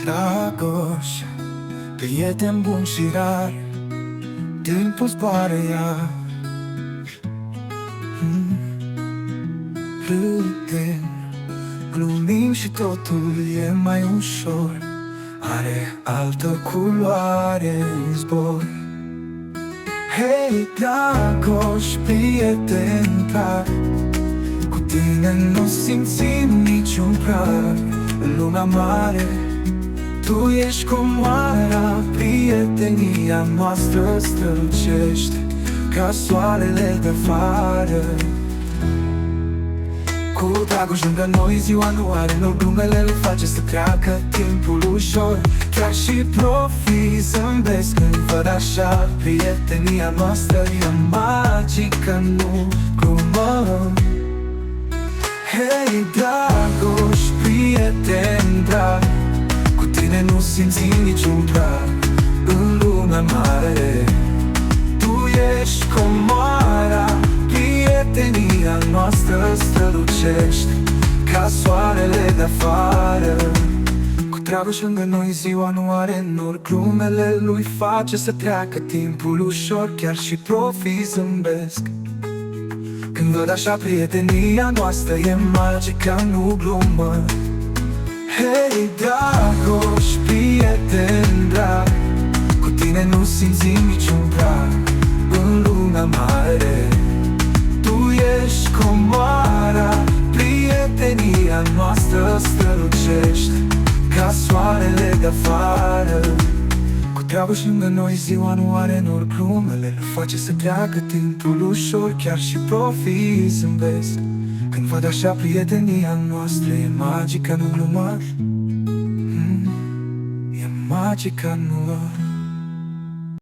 Dragoș, prieten bun și rar, timpul zboară iar. Râdem, glumim și totul e mai ușor. Are altă culoare în zbor. Hei, Dragoș, prieten drag, cu tine nu simțim niciun prag. În lumea mare, tu ești comoara, prietenia noastră strălucește ca soarele de vară. Cu Dragoș lângă noi, ziua nu are noroc, glumele îl face să treacă timpul ușor. Chiar și profii zâmbesc când văd așa, prietenia noastră e magică, nu glumă. Hei, Dragoș, prieten drag, cu tine nu simți niciun prag. În lumea mare, tu ești comoara, prietenia noastră strălucește ca soarele de afară. Cu Dragoș lângă noi, ziua nu are noroc, glumele lui face să treacă timpul ușor. Chiar și profii zâmbesc când văd așa, prietenia noastră e magică, nu glumă. Hei, Dragoș, prieten drag, cu tine nu simți niciun prag. În lumea mare, tu ești comoara, prietenia noastră strălucește ca soarele de afară. Cu Dragoș lângă noi, ziua nu are noroc, glumele îl face să treacă timpul ușor. Chiar și profii zâmbesc când văd așa, prietenia noastră e magică, nu glumă. E magică, nu glumă.